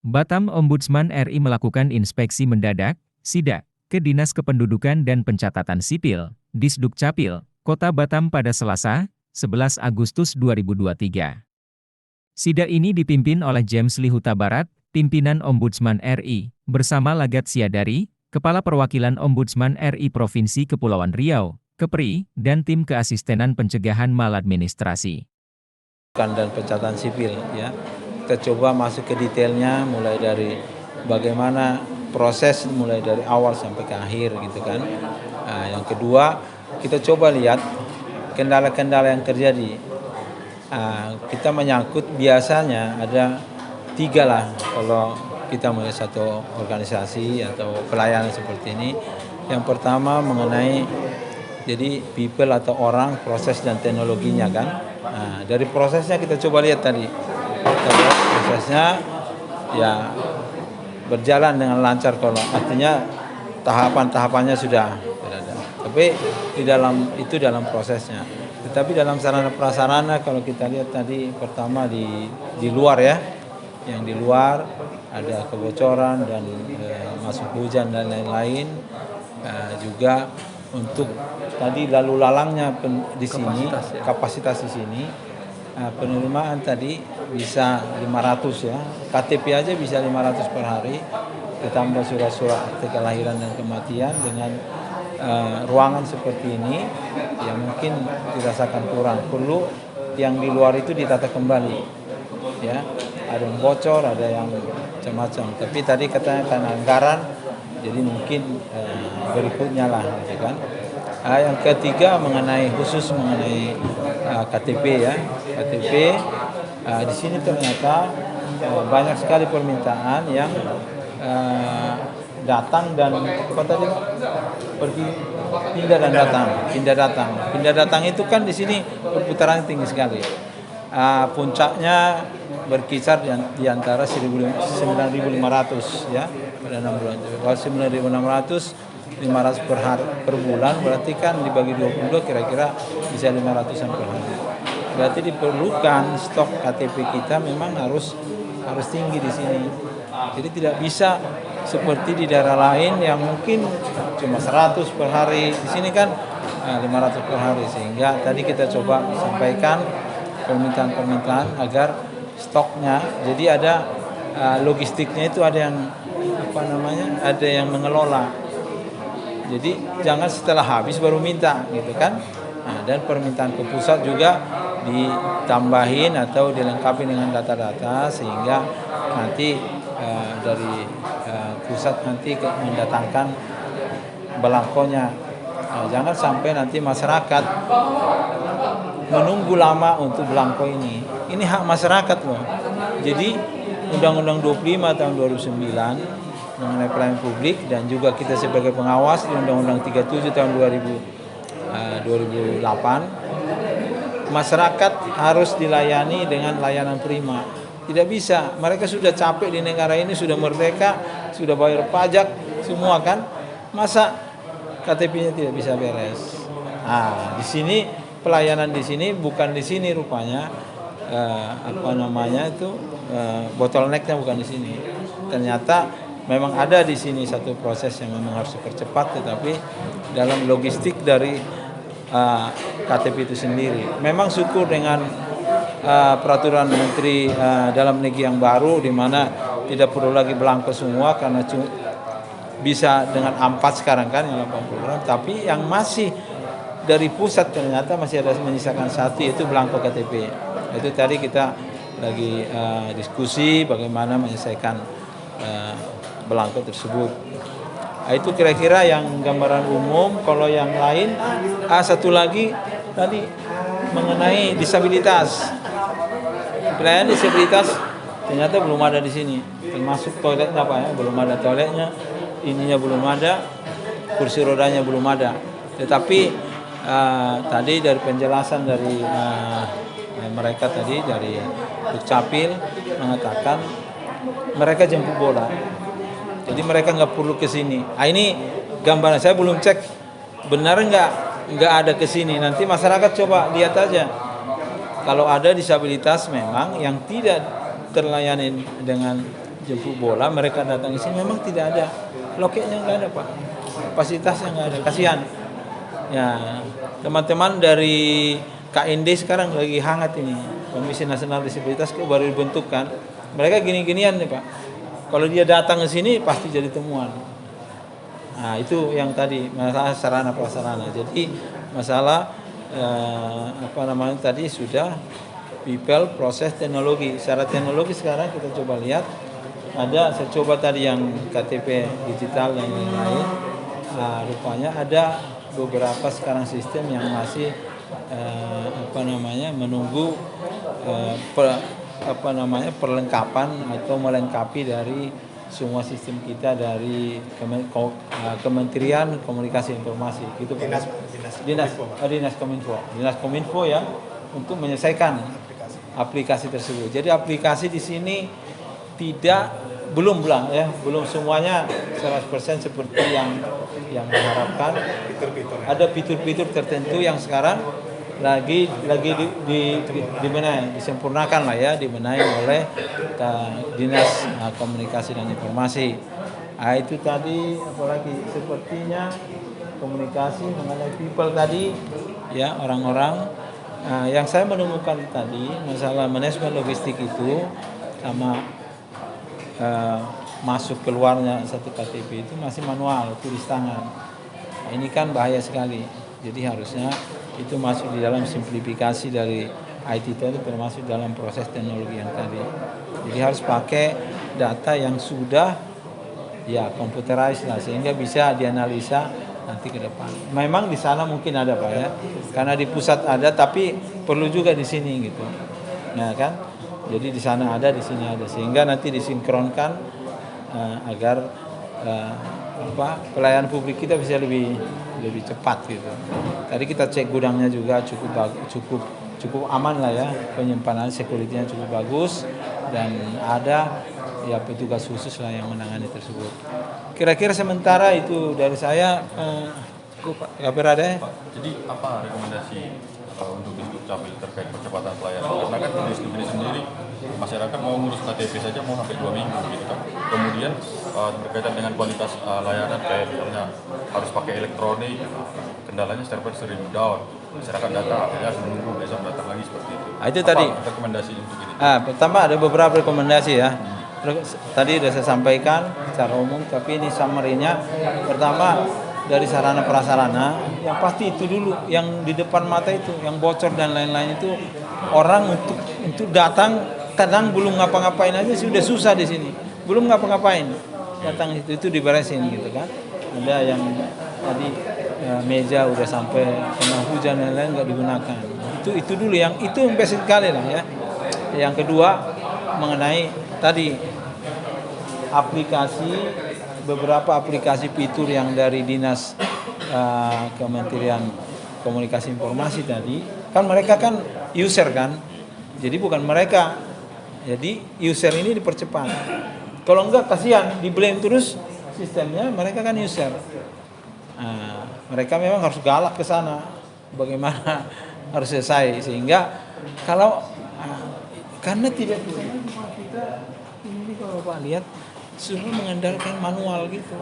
Batam Ombudsman RI melakukan inspeksi mendadak, sidak, ke Dinas Kependudukan dan Pencatatan Sipil, Disdukcapil, Kota Batam pada Selasa, 11 Agustus 2023. Sidak ini dipimpin oleh James Lee Huta Barat, pimpinan Ombudsman RI, bersama Lagat Siadari, Kepala Perwakilan Ombudsman RI Provinsi Kepulauan Riau, Kepri, dan tim keasistenan pencegahan maladministrasi. Dan pencatatan sipil, ya. Kita coba masuk ke detailnya, mulai dari bagaimana proses mulai dari awal sampai ke akhir, gitu kan. Nah, yang kedua, kita coba lihat kendala-kendala yang terjadi. Kita menyangkut biasanya ada 3 lah kalau kita melihat satu organisasi atau pelayanan seperti ini. Yang pertama mengenai jadi people atau orang, proses dan teknologinya kan. Nah, dari prosesnya kita coba lihat tadi. Prosesnya ya berjalan dengan lancar, kalau artinya tahapan-tahapannya sudah ada. Tapi dalam prosesnya. Tetapi dalam sarana prasarana kalau kita lihat tadi, pertama di luar ya. Yang di luar ada kebocoran dan masuk hujan dan lain-lain. Juga untuk tadi lalu lalangnya di sini, kapasitas di sini, penerimaan tadi bisa 500 ya, KTP aja bisa 500 per hari, ditambah surat-surat akte kelahiran dan kematian. Dengan ruangan seperti ini yang mungkin dirasakan kurang, perlu yang di luar itu ditata kembali ya, ada yang bocor, ada yang macam-macam. Tapi tadi katanya karena anggaran, jadi mungkin berikutnya lah, gitu kan. Yang ketiga khusus mengenai KTP ya, KTP di sini ternyata banyak sekali permintaan yang datang dan pergi, pindah datang itu kan di sini perputaran tinggi sekali. Puncaknya berkisar di antara 9.500 ya pada 6 bulan. Kalau 9.600 500 per bulan, berarti kan dibagi 22 kira-kira bisa 500-an per hari. Berarti diperlukan stok KTP kita memang harus tinggi di sini. Jadi tidak bisa seperti di daerah lain yang mungkin cuma 100 per hari. Di sini kan 500 per hari, sehingga tadi kita coba sampaikan permintaan-permintaan agar stoknya, jadi ada logistiknya itu ada yang ada yang mengelola. Jadi jangan setelah habis baru minta, gitu kan. Nah, dan permintaan ke pusat juga ditambahin atau dilengkapi dengan data-data, sehingga nanti dari pusat nanti mendatangkan belangkonya. Nah, jangan sampai nanti masyarakat menunggu lama untuk belangko ini. Ini hak masyarakat loh. Jadi Undang-Undang 25 tahun 2009 mengenai pelayanan publik, dan juga kita sebagai pengawas di Undang-Undang 37 tahun 2008, masyarakat harus dilayani dengan layanan prima. Tidak bisa, mereka sudah capek di negara ini, sudah merdeka, sudah bayar pajak semua kan, masa KTP-nya tidak bisa beres. Nah, di sini pelayanan di sini bukan di sini rupanya, bottleneck-nya bukan di sini. Ternyata memang ada di sini satu proses yang memang harus dipercepat, tetapi dalam logistik dari KTP itu sendiri. Memang syukur dengan peraturan Menteri Dalam Negeri yang baru, di mana tidak perlu lagi belangko semua, karena bisa dengan A4 sekarang kan yang 80 gram. Tapi yang masih dari pusat ternyata masih ada menyisakan satu, yaitu belangko KTP. Itu tadi kita lagi diskusi bagaimana menyelesaikan belangko tersebut. Itu kira-kira yang gambaran umum. Kalau yang lain, satu lagi tadi mengenai disabilitas. Pelayanan disabilitas ternyata belum ada di sini. Termasuk toiletnya Pak ya, belum ada toiletnya, ininya belum ada, kursi rodanya belum ada. Tetapi tadi dari penjelasan dari mereka tadi dari Dukcapil mengatakan mereka jemput bola. Jadi mereka nggak perlu ke sini. Ini gambaran, saya belum cek benar nggak ada ke sini. Nanti masyarakat coba lihat aja. Kalau ada disabilitas memang yang tidak terlayani dengan jemput bola, mereka datang ke sini memang tidak ada loketnya, nggak ada Pak, kapasitasnya nggak ada, kasihan. Ya, teman-teman dari KND sekarang lagi hangat ini, Komisi Nasional Disabilitas baru dibentuk kan. Mereka gini-ginian nih Pak. Kalau dia datang ke sini pasti jadi temuan. Nah, itu yang tadi masalah sarana prasarana. Jadi masalah tadi sudah people, proses, teknologi. Secara teknologi sekarang kita coba lihat, saya coba tadi yang KTP digital dan lain-lain. Rupanya ada beberapa sekarang sistem yang masih menunggu perlengkapan atau melengkapi dari semua sistem kita dari Kementerian Komunikasi Informasi gitu Pak. Dinas Kominfo ya, untuk menyelesaikan aplikasi tersebut. Jadi aplikasi di sini belum semuanya 100% seperti yang diharapkan. Ada fitur-fitur tertentu yang sekarang lagi dibenahi, disempurnakan lah ya, dibenahi oleh Dinas Komunikasi dan Informasi. Itu tadi apalagi sepertinya komunikasi mengenai people tadi ya, orang-orang. Yang saya menemukan tadi masalah manajemen logistik itu sama masuk keluarnya satu KTP itu masih manual, tulis tangan. Nah, ini kan bahaya sekali. Jadi harusnya itu masuk di dalam simplifikasi dari IT tadi, termasuk dalam proses teknologi yang tadi. Jadi harus pakai data yang sudah ya computerized lah, sehingga bisa dianalisa nanti ke depan. Memang di sana mungkin ada Pak ya, karena di pusat ada, tapi perlu juga di sini gitu. Nah kan, jadi di sana ada, di sini ada, sehingga nanti disinkronkan agar pelayanan publik kita bisa lebih cepat gitu. Tadi kita cek gudangnya juga cukup aman lah ya, penyimpanan security-nya cukup bagus, dan ada ya petugas khusus lah yang menangani tersebut. Kira-kira sementara itu dari saya. Pak Berade. Jadi apa rekomendasi untuk Disduk Capil terkait percepatan pelayanan? Karena kan di Disduk ini sendiri masyarakat mau ngurus KTP saja mau sampai 2 minggu gitu kan. Kemudian berkaitan dengan kualitas layanan kayak misalnya harus pakai elektronik, kendalanya server sering down. Masyarakat datang akhirnya harus menunggu besok datang lagi seperti itu. Itu apa tadi rekomendasi untuk ini? Pertama ada beberapa rekomendasi ya. Tadi sudah saya sampaikan secara umum, tapi ini summary-nya. Pertama, dari sarana prasarana yang pasti itu dulu, yang di depan mata itu, yang bocor dan lain-lain itu, orang untuk datang kadang belum ngapa-ngapain aja sudah susah di sini, belum ngapa-ngapain datang itu diberesin gitu kan. Ada yang tadi meja udah sampai kena hujan dan lain-lain nggak digunakan, itu dulu, yang itu basic sekali lah ya. Yang kedua mengenai tadi beberapa aplikasi fitur yang dari Dinas Kementerian Komunikasi Informasi tadi, kan mereka kan user kan, jadi bukan mereka, jadi user ini dipercepat. Kalau enggak kasihan, di blame terus sistemnya, mereka kan user. Mereka memang harus galak ke sana, bagaimana harus selesai, sehingga karena tidak bisa kita ini, kalau Pak lihat semua mengandalkan manual gitu.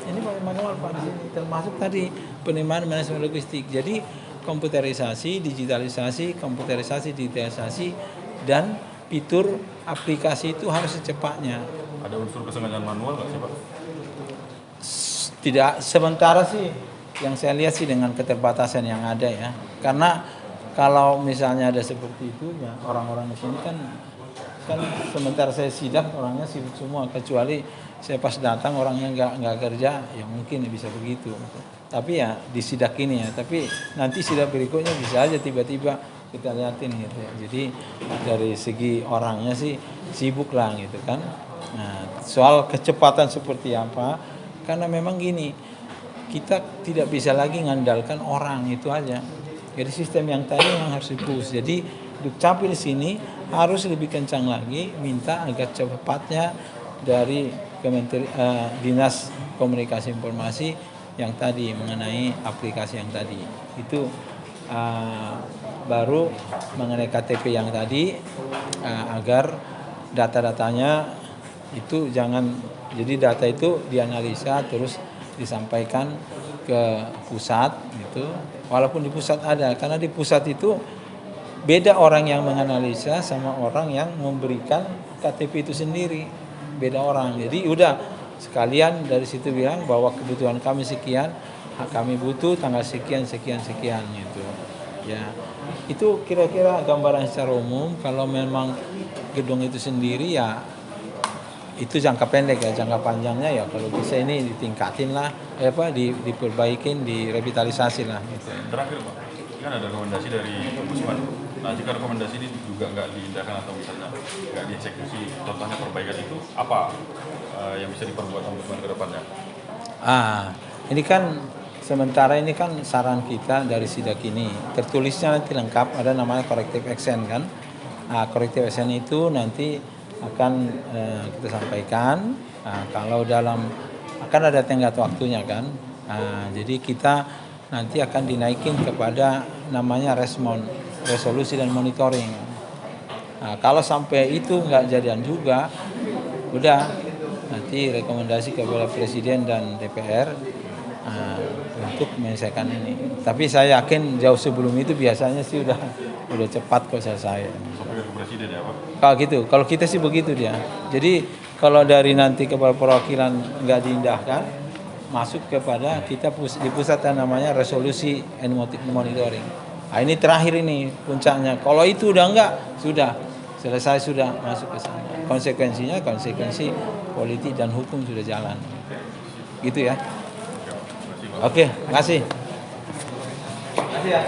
Ini pakai manual Pak di sini, termasuk tadi penerimaan manajemen logistik. Jadi komputerisasi, digitalisasi, dan fitur aplikasi itu harus secepatnya. Ada unsur kesengajaan manual nggak sih Pak? Tidak, sementara sih yang saya lihat sih dengan keterbatasan yang ada ya. Karena kalau misalnya ada seperti itu ya, orang-orang di sini kan sementara saya sidak orangnya sibuk semua, kecuali saya pas datang orangnya nggak kerja, ya mungkin bisa begitu. Tapi ya di sidak ini ya, tapi nanti sidak berikutnya bisa aja tiba-tiba kita liatin gitu ya. Jadi dari segi orangnya sih sibuk lah gitu kan. Nah, soal kecepatan seperti apa, karena memang gini, kita tidak bisa lagi mengandalkan orang itu aja. Jadi sistem yang tadi yang harus dipush. Jadi Dukcapil sini harus lebih kencang lagi, minta agar cepatnya dari Dinas Komunikasi Informasi yang tadi mengenai aplikasi yang tadi. Itu baru mengenai KTP yang tadi, agar data-datanya Itu jangan, jadi data itu dianalisa terus disampaikan ke pusat gitu. Walaupun di pusat ada, karena di pusat itu beda orang yang menganalisa sama orang yang memberikan KTP itu sendiri, beda orang. Jadi udah sekalian dari situ bilang bahwa kebutuhan kami sekian, kami butuh tanggal sekian sekian sekian gitu. Ya, itu kira-kira gambaran secara umum. Kalau memang gedung itu sendiri ya itu jangka pendek ya, jangka panjangnya ya kalau bisa ini ditingkatin lah, diperbaikin, direvitalisasi lah gitu. Terakhir Pak, kan ada rekomendasi dari Ombudsman. Nah jika rekomendasi ini juga nggak diindahkan atau misalnya nggak dieksekusi, contohnya perbaikan itu apa yang bisa diperbuat Ombudsman ke depannya? Ini kan sementara ini kan saran kita dari sidak ini, tertulisnya nanti lengkap, ada namanya corrective action kan. Corrective action itu nanti akan kita sampaikan. Kalau akan ada tenggat waktunya kan. Jadi kita nanti akan dinaikin kepada namanya resolusi dan monitoring. Kalau sampai itu nggak jadian juga, udah nanti rekomendasi kepada Presiden dan DPR untuk menyelesaikan ini. Tapi saya yakin jauh sebelum itu biasanya sih udah cepat kok selesai. Sampai ke Presiden ya Pak? Kalau gitu, kalau kita sih begitu dia. Jadi kalau dari nanti kepala perwakilan nggak diindahkan, masuk kepada kita di pusat yang namanya resolusi and monitoring. Ini terakhir ini puncaknya. Kalau itu udah enggak, sudah selesai, sudah masuk ke sana. Konsekuensi politik dan hukum sudah jalan. Gitu ya. Oke, makasih. Makasih ya.